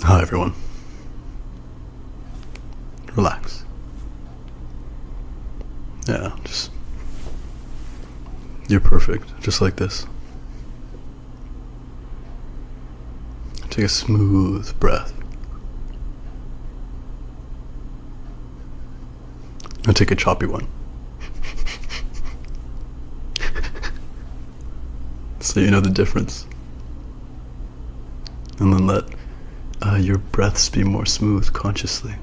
Hi everyone. Relax. Yeah, you're perfect, just like this. Take a smooth breath. Now take a choppy one. So you know the difference. And then let your breaths be more smooth consciously.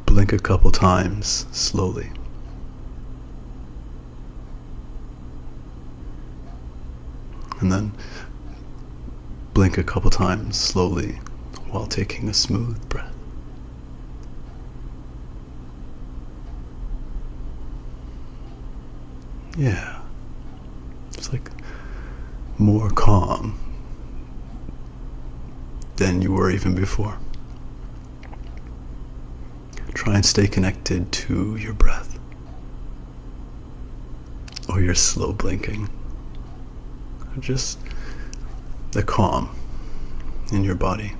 Blink a couple times slowly. And then blink a couple times slowly while taking a smooth breath. Yeah. It's like more calm than you were even before. Try and stay connected to your breath or your slow blinking. Or just the calm in your body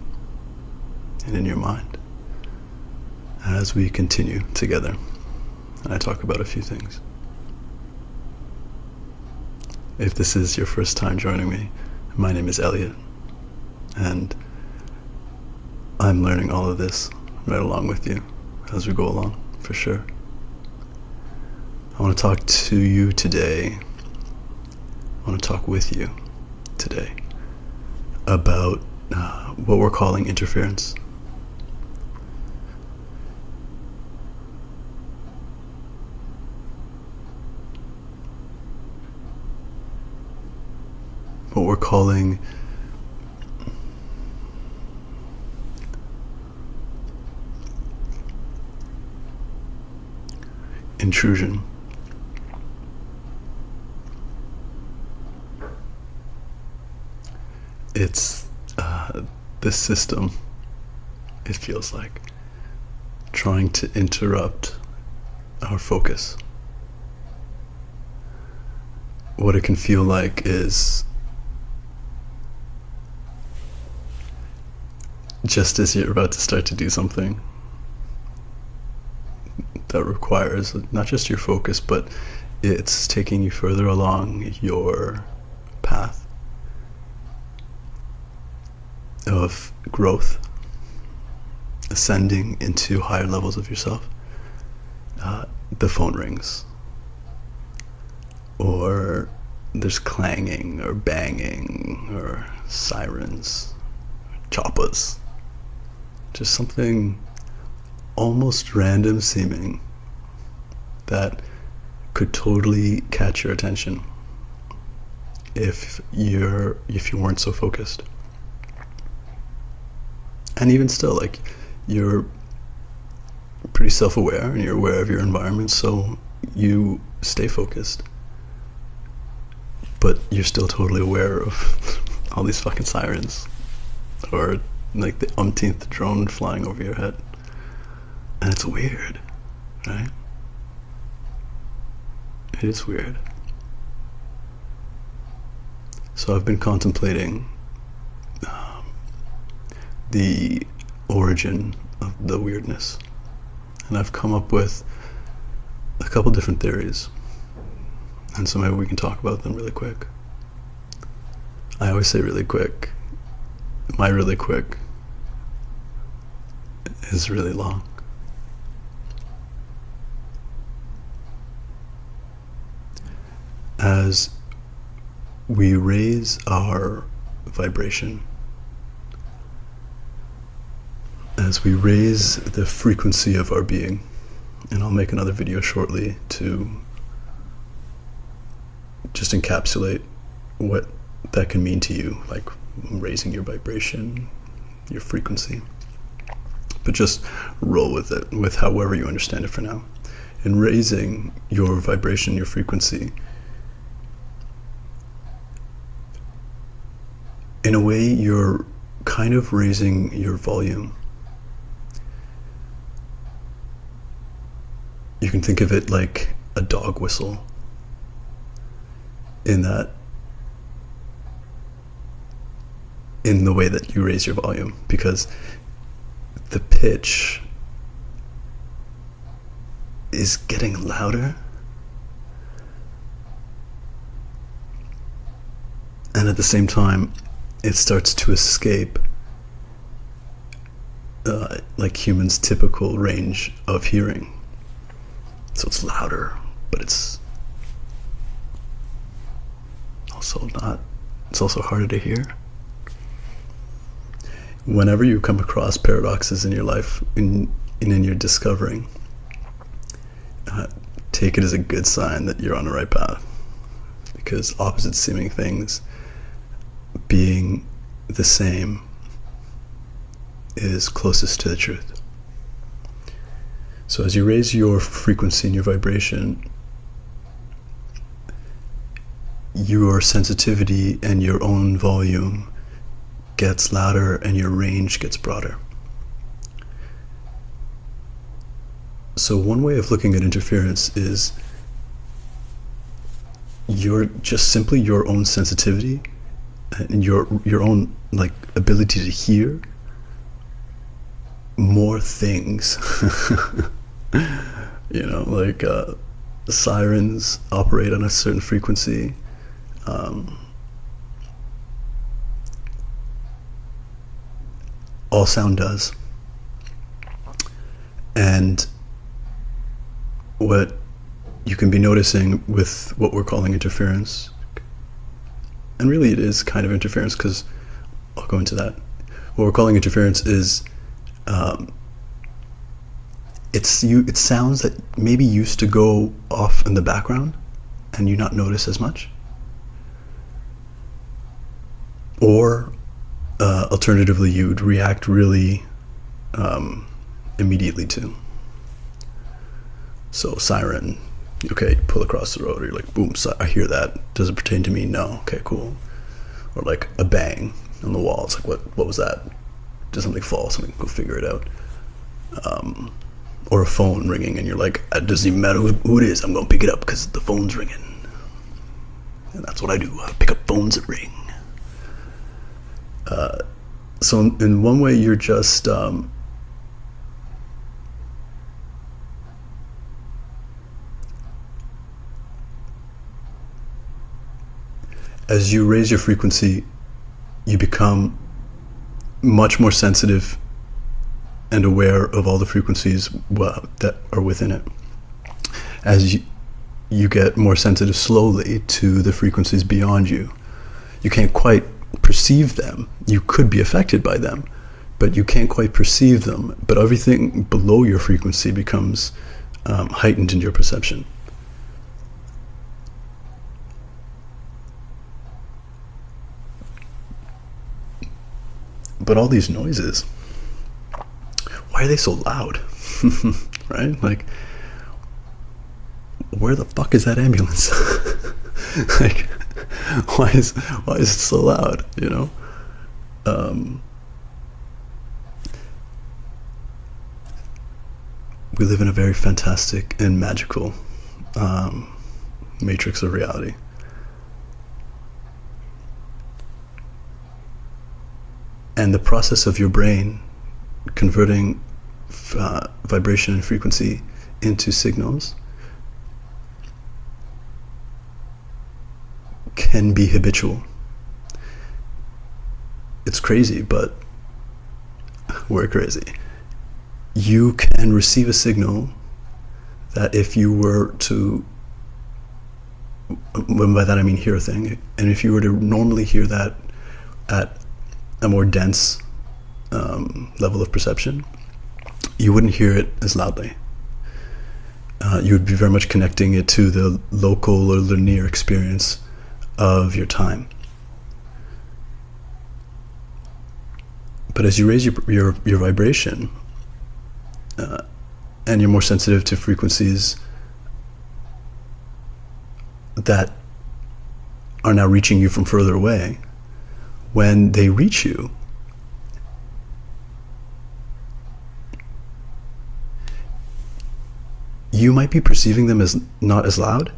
and in your mind as we continue together. And I talk about a few things. If this is your first time joining me, my name is Elliot, and I'm learning all of this right along with you as we go along, for sure. I want to talk to you today. I want to talk with you today about what we're calling interference. What we're calling intrusion. It's this system, it feels like, trying to interrupt our focus. What it can feel like is just as you're about to start to do something that requires not just your focus, but it's taking you further along your path of growth, ascending into higher levels of yourself. The phone rings, or there's clanging or banging or sirens, choppas. Just something almost random seeming that could totally catch your attention if you weren't so focused. And even still, like, you're pretty self-aware and you're aware of your environment, so you stay focused, but you're still totally aware of all these fucking sirens or like the umpteenth drone flying over your head. And it's weird, right? It is weird. So I've been contemplating the origin of the weirdness, and I've come up with a couple different theories, and so maybe we can talk about them really quick. I always say really quick. My really quick is really long. As we raise our vibration, as we raise the frequency of our being, and I'll make another video shortly to just encapsulate what that can mean to you, like raising your vibration, your frequency. But just roll with it, with however you understand it for now. In raising your vibration, your frequency, in a way, you're kind of raising your volume. You can think of it like a dog whistle, in that in the way that you raise your volume, because the pitch is getting louder, and at the same time it starts to escape like humans' typical range of hearing. So it's louder, but it's also harder to hear. Whenever you come across paradoxes in your life, in your discovering, take it as a good sign that you're on the right path, because opposite seeming things being the same is closest to the truth. So as you raise your frequency and your vibration, your sensitivity and your own volume gets louder and your range gets broader. So one way of looking at interference is simply your own sensitivity and your own like ability to hear more things. Like sirens operate on a certain frequency. All sound does. And what you can be noticing with what we're calling interference, and really it is kind of interference, because I'll go into that. What we're calling interference is it sounds that maybe used to go off in the background and you not notice as much, or alternatively you'd react really immediately to. So siren, okay, pull across the road, or you're like, boom, I hear that, does it pertain to me? No. Okay, cool. Or like a bang on the wall, it's like, what was that? Did something fall? Something, go figure it out. Or a phone ringing and you're like, it doesn't even matter who it is, I'm gonna pick it up because the phone's ringing. And that's what I do, I pick up phones that ring. So in one way you're just as you raise your frequency, you become much more sensitive and aware of all the frequencies that are within it. As you get more sensitive slowly to the frequencies beyond you. You can't quite perceive them. You could be affected by them, but you can't quite perceive them. But everything below your frequency becomes heightened in your perception. But all these noises, why are they so loud? Right? Like, where the fuck is that ambulance? Like, why is it so loud? We live in a very fantastic and magical matrix of reality. And the process of your brain converting vibration and frequency into signals can be habitual. It's crazy, but we're crazy. You can receive a signal that if you were to, by that I mean hear a thing, and if you were to normally hear that at a more dense level of perception, you wouldn't hear it as loudly. You would be very much connecting it to the local or linear experience of your time. But as you raise your vibration and you're more sensitive to frequencies that are now reaching you from further away, when they reach you, you might be perceiving them as not as loud,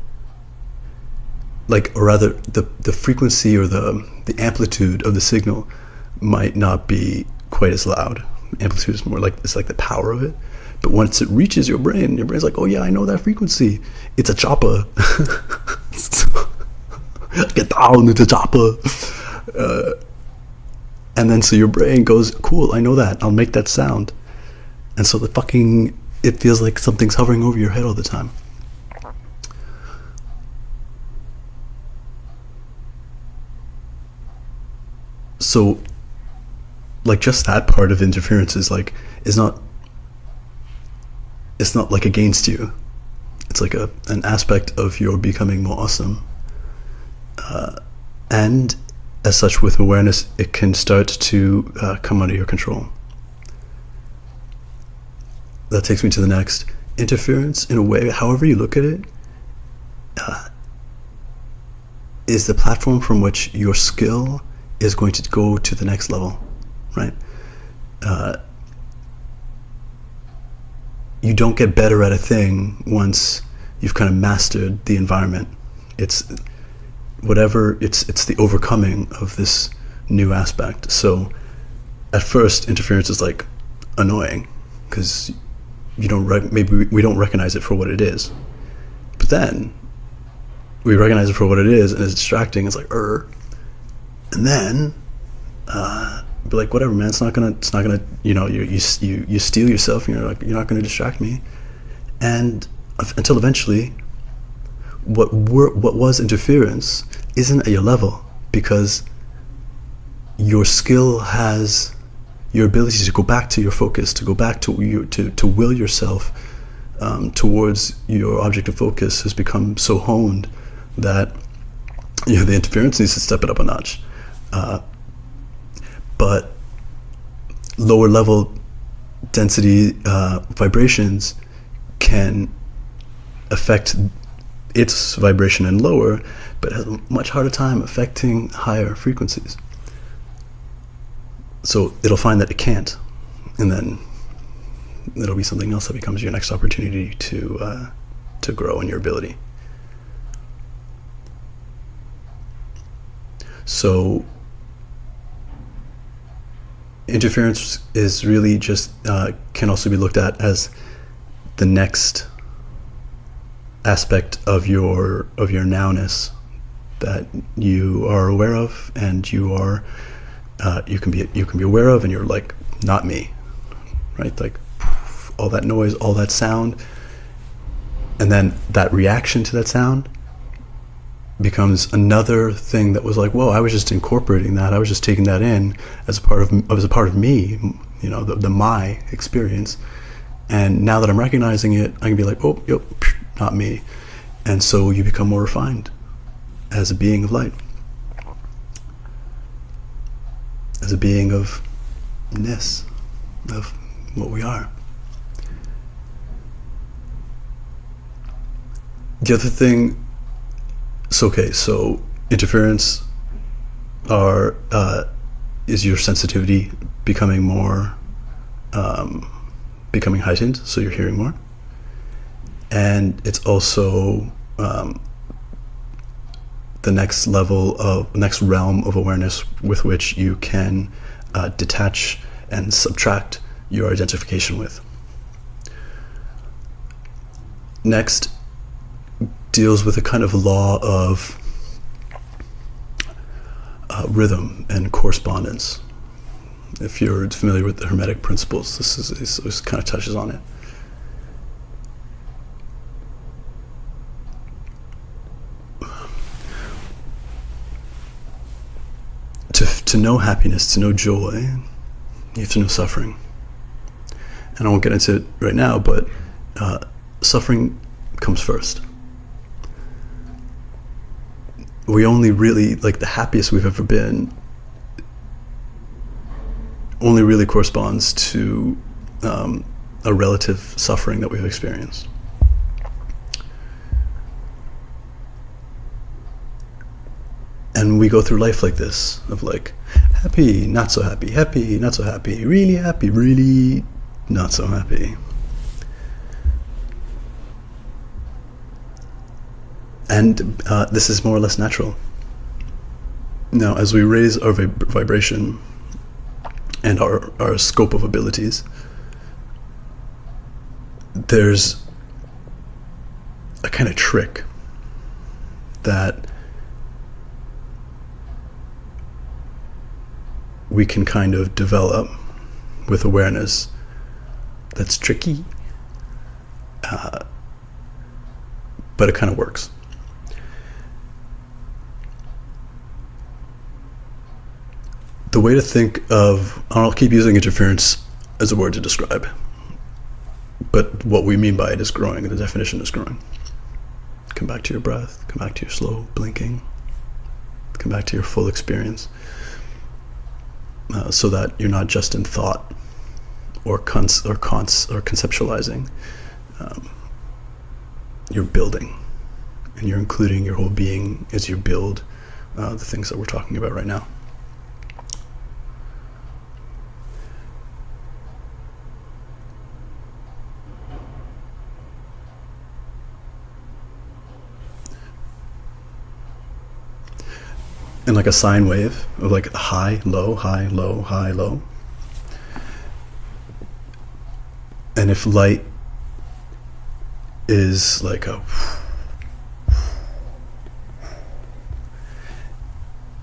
or rather the frequency or the amplitude of the signal might not be quite as loud. Amplitude is more like, it's like the power of it. But once it reaches your brain's like, oh yeah, I know that frequency. It's a choppa. Get down, it's a choppa. And then so your brain goes, cool, I know that. I'll make that sound. And so it feels like something's hovering over your head all the time. So, like, just that part of interference is not like against you. It's like an aspect of your becoming more awesome. And as such, with awareness, it can start to come under your control. That takes me to the next. Interference, in a way, however you look at it, is the platform from which your skill is going to go to the next level, right? You don't get better at a thing once you've kind of mastered the environment. It's the overcoming of this new aspect. So at first, interference is like annoying because maybe we don't recognize it for what it is. But then we recognize it for what it is, and it's distracting. It's like and then be like, whatever, man. It's not gonna. You steel yourself, and you're like, you're not gonna distract me. And until eventually, what was interference isn't at your level, because your skill has your ability to go back to your focus, to go back to will yourself towards your object of focus has become so honed that the interference needs to step it up a notch. But lower level density vibrations can affect its vibration and lower, but has a much harder time affecting higher frequencies. So it'll find that it can't, and then it'll be something else that becomes your next opportunity to grow in your ability. So interference is really just can also be looked at as the next aspect of your nowness that you are aware of, and you can be aware of, and you're like, not me, right? Like all that noise, all that sound, and then that reaction to that sound becomes another thing that was like, whoa, I was just incorporating that. I was just taking that in as a part of me, the my experience. And now that I'm recognizing it, I can be like, oh, yep, not me. And so you become more refined as a being of light, as a being of ness, of what we are. The other thing, so interference is your sensitivity becoming more, becoming heightened, so you're hearing more. And it's also the next realm of awareness with which you can detach and subtract your identification with. Next deals with a kind of law of rhythm and correspondence. If you're familiar with the Hermetic principles, this kind of touches on it. To know happiness, to know joy, you have to know suffering. And I won't get into it right now, but suffering comes first. We only really, like, the happiest we've ever been only really corresponds to a relative suffering that we've experienced. And we go through life like this, of like, happy, not so happy, really not so happy. And this is more or less natural. Now, as we raise our vibration, and our scope of abilities, there's a kind of trick that we can kind of develop with awareness that's tricky, but it kind of works. The way to think of, I'll keep using interference as a word to describe, but what we mean by it is growing. The definition is growing. Come back to your breath, come back to your slow blinking, come back to your full experience, so that you're not just in thought or conceptualizing. You're building, and you're including your whole being as you build the things that we're talking about right now. And like a sine wave of like high, low, high, low, high, low. And if light is like a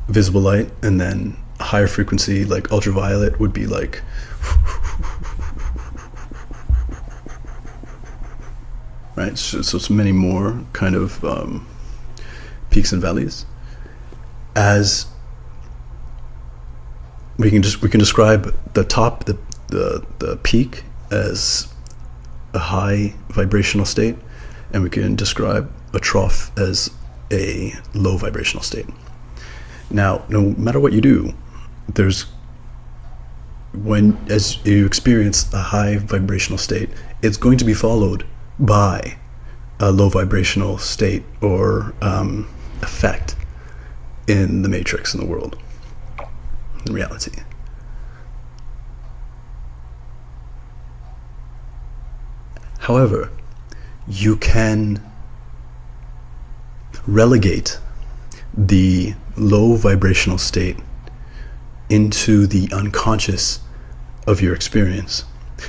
visible light, and then a higher frequency like ultraviolet would be like right. So it's many more kind of peaks and valleys. As we can describe the top, the peak as a high vibrational state, and we can describe a trough as a low vibrational state. Now, no matter what you do, as you experience a high vibrational state, it's going to be followed by a low vibrational state or effect in the matrix, in the world, in reality. However, you can relegate the low vibrational state into the unconscious of your experience.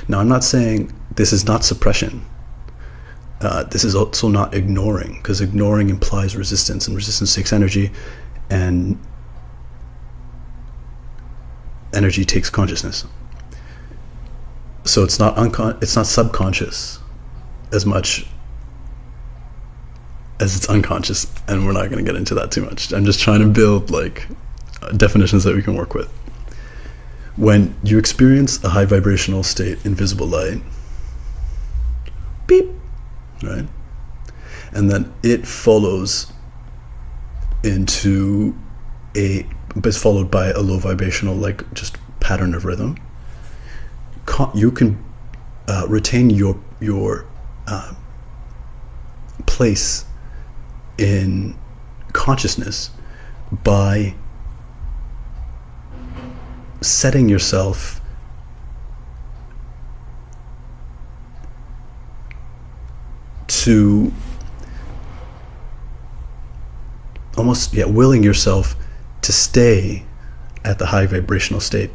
Now, I'm not saying this is not suppression. This is also not ignoring, because ignoring implies resistance, and resistance takes energy, and energy takes consciousness. So it's not subconscious as much as it's unconscious, and we're not going to get into that too much. I'm just trying to build like definitions that we can work with. When you experience a high vibrational state in visible light, beep, right? And then it follows into it's followed by a low vibrational, like just pattern of rhythm. You can retain your place in consciousness by setting yourself to willing yourself to stay at the high vibrational state.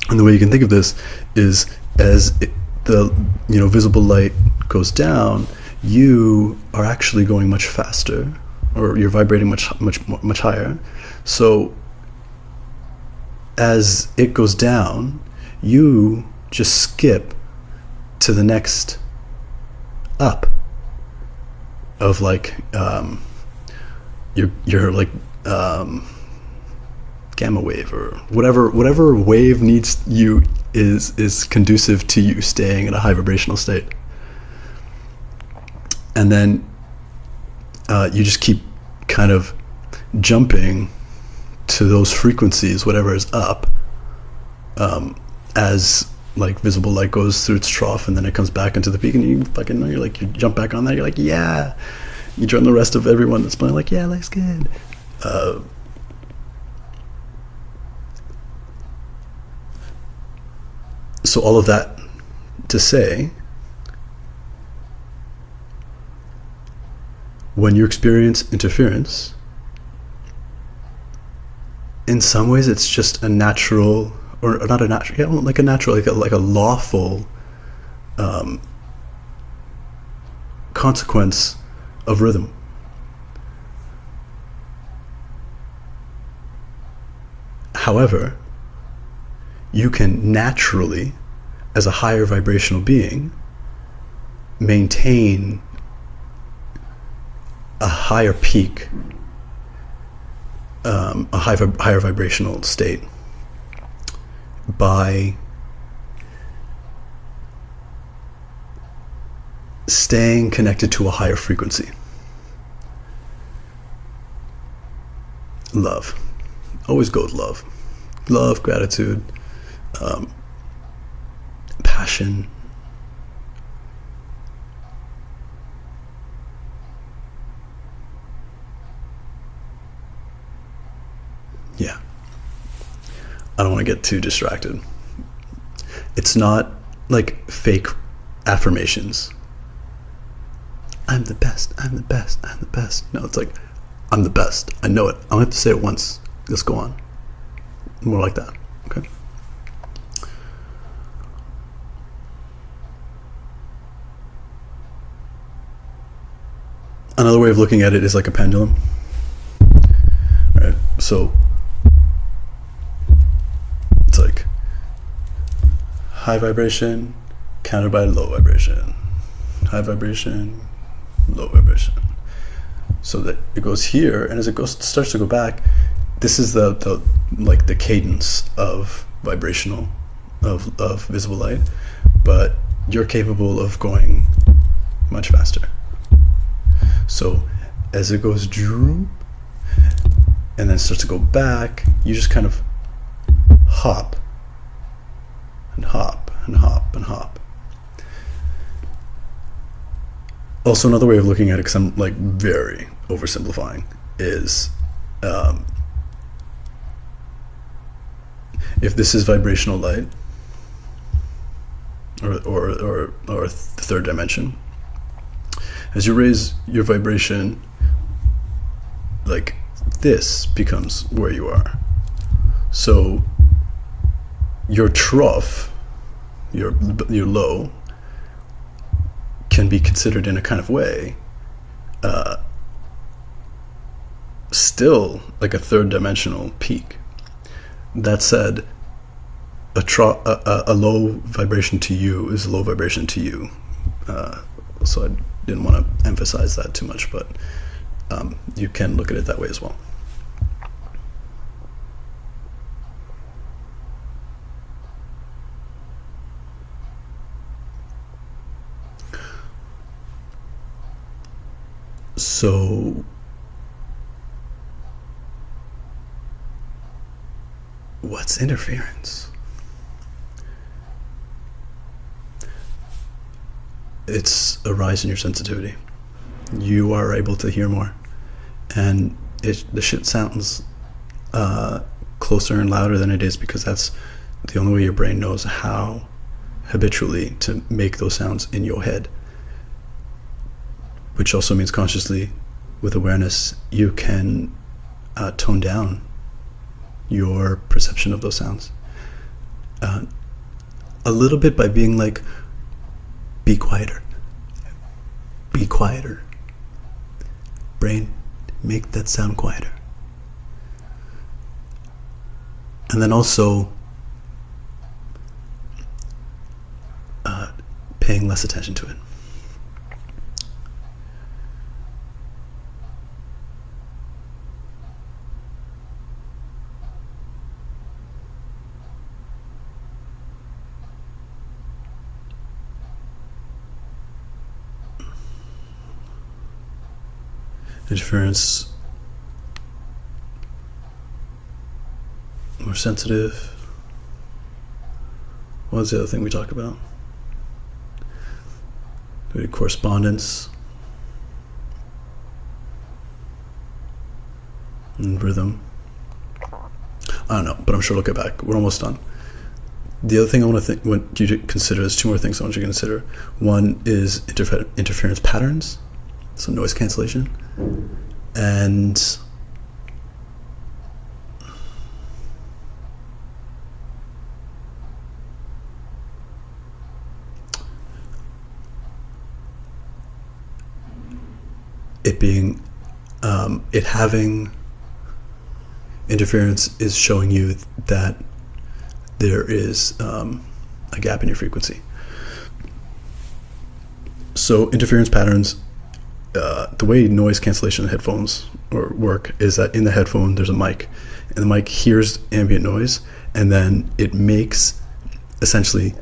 And the way you can think of this is as the visible light goes down, you are actually going much faster, or you're vibrating much higher. So as it goes down, you just skip to the next up of like you're like gamma wave or whatever wave needs you is conducive to you staying in a high vibrational state. And then you just keep kind of jumping to those frequencies, whatever is up, as like visible light goes through its trough, and then it comes back into the peak, and you jump back on that. You're like, yeah. You join the rest of everyone that's playing, like, yeah, life's good. So all of that to say, when you experience interference, in some ways it's just a natural or not a natural, yeah, like a natural, like a lawful consequence of rhythm. However, you can naturally, as a higher vibrational being, maintain a higher peak, a higher vibrational state by staying connected to a higher frequency. Love. Always go with love. Love, gratitude, passion. Yeah. I don't want to get too distracted. It's not like fake affirmations. I'm the best, I'm the best, I'm the best. No, it's like, I'm the best. I know it. I don't have to say it once. Let's go on. More like that. Okay. Another way of looking at it is like a pendulum. Right? So it's like high vibration countered by low vibration. High vibration, low vibration. So that it goes here, and as it starts to go back, this is the like the cadence of vibrational of visible light, but you're capable of going much faster. So as it goes droop and then starts to go back, you just kind of hop and hop and hop and hop. Also, another way of looking at it, because I'm like very oversimplifying, is if this is vibrational light or the third dimension, as you raise your vibration, like this becomes where you are. So your trough, your low, can be considered in a kind of way still like a third dimensional peak. That said, a low vibration to you is a low vibration to you. So I didn't want to emphasize that too much, but you can look at it that way as well. So what's interference? It's a rise in your sensitivity. You are able to hear more, and the shit sounds closer and louder than it is, because that's the only way your brain knows how habitually to make those sounds in your head. Which also means consciously, with awareness, you can tone down your perception of those sounds a little bit by being like, be quieter, be quieter. Brain, make that sound quieter. And then also paying less attention to it. Interference, more sensitive. What was the other thing we talked about? We had correspondence and rhythm. I don't know, but I'm sure we'll get back. We're almost done. The other thing I want you to consider, there's two more things I want you to consider. One is interference patterns, so noise cancellation, and it being, it having interference is showing you that there is a gap in your frequency. So interference patterns, the way noise cancellation headphones work is that in the headphone there's a mic, and the mic hears ambient noise, and then it makes essentially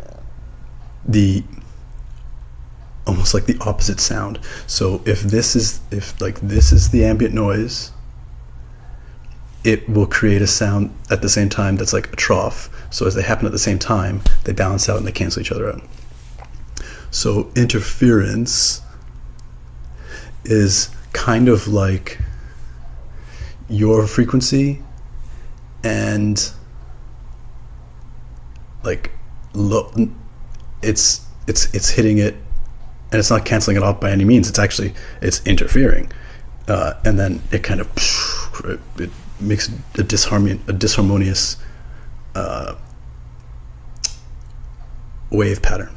almost like the opposite sound. So if this is the ambient noise, it will create a sound at the same time that's like a trough. So as they happen at the same time, they balance out and they cancel each other out. So interference is kind of like your frequency and like it's hitting it, and it's not canceling it off by any means. It's interfering, and then it kind of it makes a disharmonious wave pattern.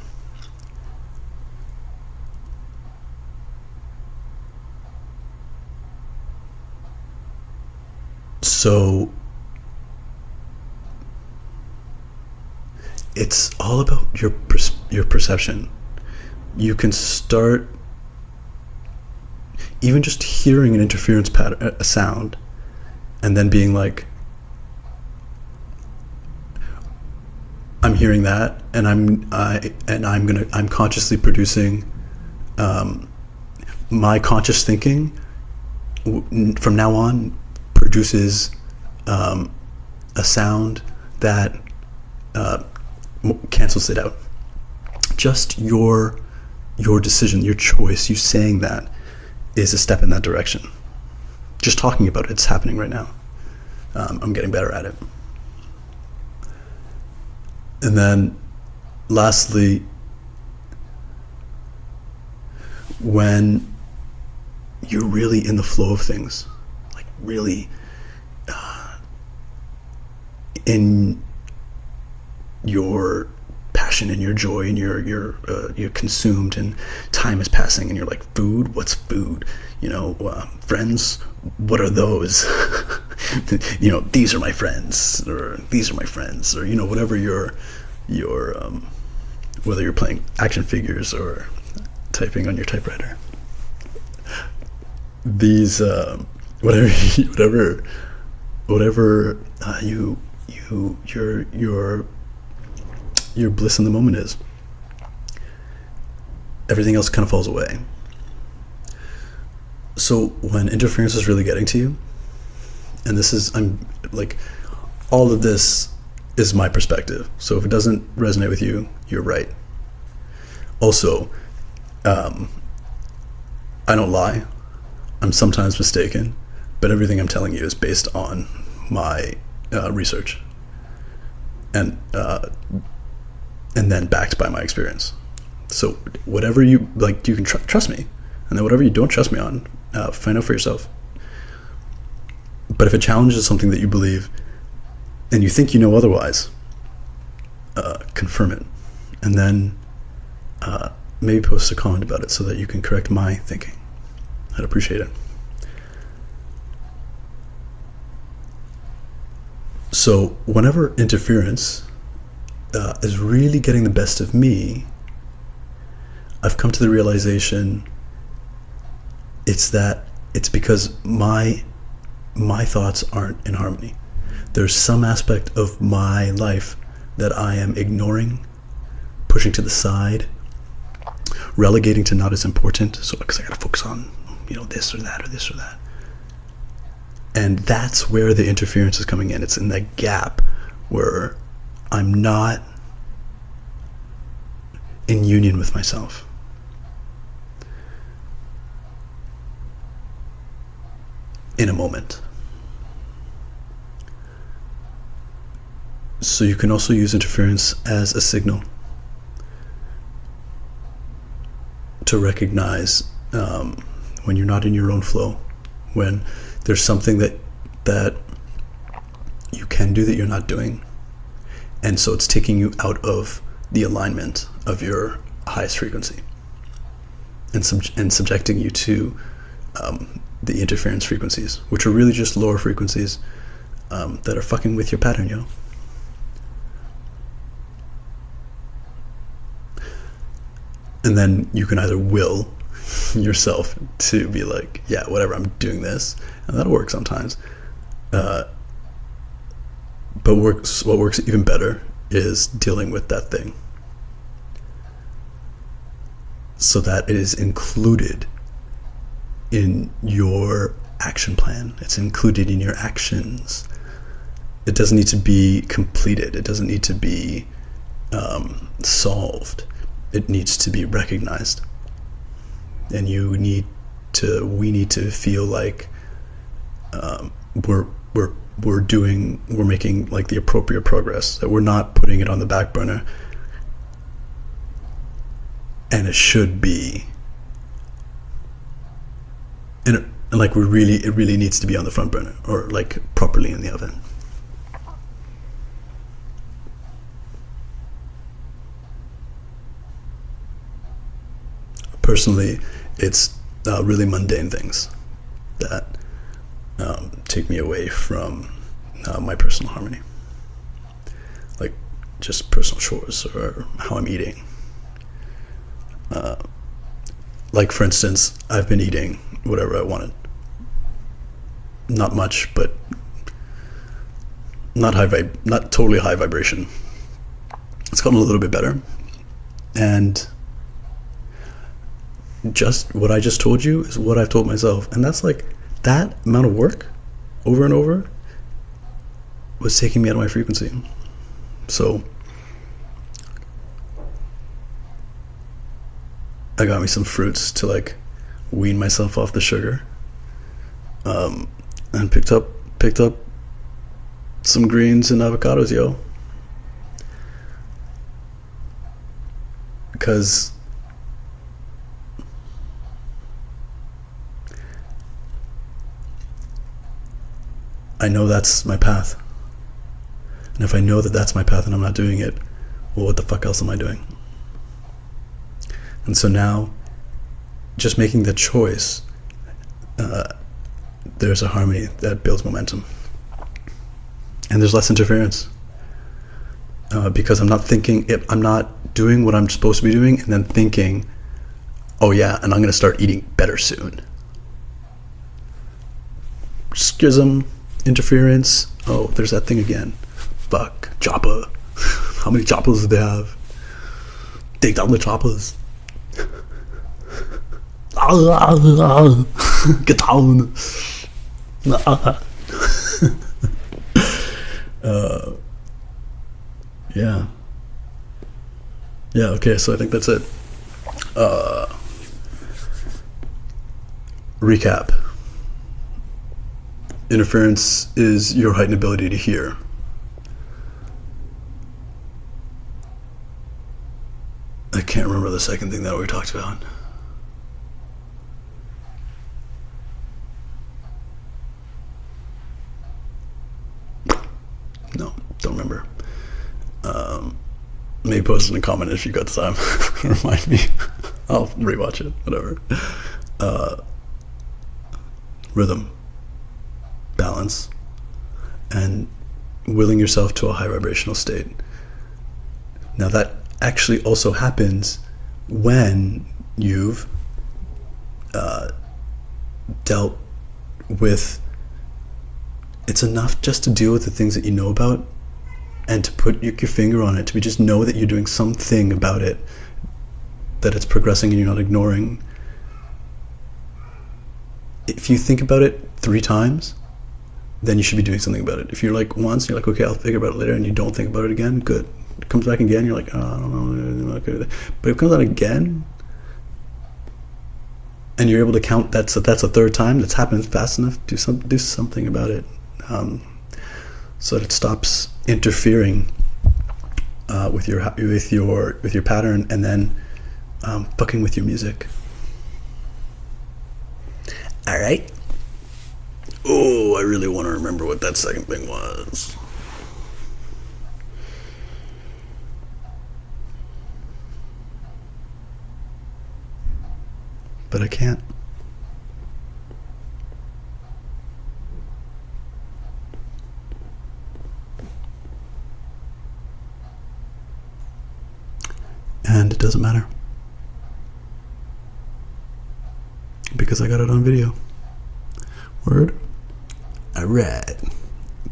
So it's all about your perception. You can start even just hearing an interference pattern, a sound, and then being like, I'm hearing that, and I'm consciously producing my conscious thinking from now on produces a sound that cancels it out. Just your decision, your choice, you saying that is a step in that direction. Just talking about it's happening right now. I'm getting better at it. And then lastly, when you're really in the flow of things, like really in your passion and your joy, and you're consumed, and time is passing, and you're like, food, what's food? Friends, what are those? These are my friends, or these are my friends, or whatever your whether you're playing action figures or typing on your typewriter. These whatever your bliss in the moment is, everything else kind of falls away. So when interference is really getting to you, and all of this is my perspective, so if it doesn't resonate with you, you're right. Also, I don't lie. I'm sometimes mistaken, but everything I'm telling you is based on my research, and then backed by my experience. So whatever you like, you can trust me, and then whatever you don't trust me on, find out for yourself. But if it challenges something that you believe and you think you know otherwise, confirm it, and then maybe post a comment about it so that you can correct my thinking. I'd appreciate it. So whenever interference is really getting the best of me, I've come to the realization it's because my thoughts aren't in harmony. There's some aspect of my life that I am ignoring, pushing to the side, relegating to not as important, so because I gotta focus on this or that or this or that. And that's where the interference is coming in. It's in that gap where I'm not in union with myself. In a moment. So you can also use interference as a signal to recognize when you're not in your own flow, when there's something that you can do that you're not doing, and so it's taking you out of the alignment of your highest frequency, and subjecting you to the interference frequencies, which are really just lower frequencies that are fucking with your pattern, yo. And then you can either will yourself to be like, yeah, whatever, I'm doing this, and that'll work sometimes. But what works even better is dealing with that thing, so that it is included in your action plan. It's included in your actions. It doesn't need to be completed. It doesn't need to be solved. It needs to be recognized. And we need to feel like we're making like the appropriate progress, that we're not putting it on the back burner. And it should be, and like it really needs to be on the front burner, or like properly in the oven. Personally, it's really mundane things that take me away from my personal harmony, like just personal chores or how I'm eating. Like for instance, I've been eating whatever I wanted. Not much, but not totally high vibration. It's gotten a little bit better. And just what I just told you is what I've told myself. And that's like, that amount of work over and over was taking me out of my frequency. So I got me some fruits to like wean myself off the sugar, and picked up some greens and avocados, yo, because I know that's my path. And if I know that that's my path and I'm not doing it, well, what the fuck else am I doing? And so now, just making the choice, there's a harmony that builds momentum. And there's less interference. Because I'm not doing what I'm supposed to be doing and then thinking, oh yeah, and I'm going to start eating better soon. Schism, interference, oh, there's that thing again. Fuck, choppa. How many choppas do they have? Take down the choppas. Get down. Yeah, okay, so I think that's it. Recap. Interference is your heightened ability to hear. I can't remember the second thing that we talked about. No, don't remember. Maybe post it in a comment if you got the time. Remind me. I'll rewatch it, whatever. Rhythm, balance, and willing yourself to a high vibrational state. Now that actually also happens when you've dealt with, it's enough just to deal with the things that you know about and to put your finger on it, to just know that you're doing something about it, that it's progressing and you're not ignoring. If you think about it 3 times, then you should be doing something about it. If you're like once, you're like, okay, I'll figure about it later, and you don't think about it again, good. It comes back again, you're like, oh, I don't know, I'm not good at it. But if it comes out again, and you're able to count, that's a 3rd time that's happened fast enough, do something about it, so that it stops interfering with your pattern, and then fucking with your music. All right. Oh, I really want to remember what that second thing was. But I can't. And it doesn't matter, because I got it on video. Word? Alright.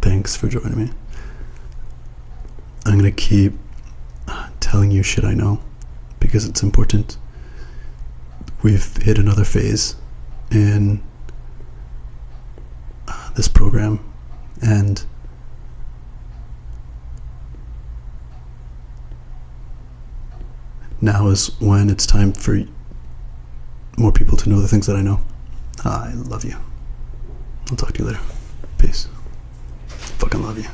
Thanks for joining me. I'm gonna keep telling you shit I know, because it's important. We've hit another phase in this program, and now is when it's time for more people to know the things that I know. I love you. I'll talk to you later. Peace. Fucking love you.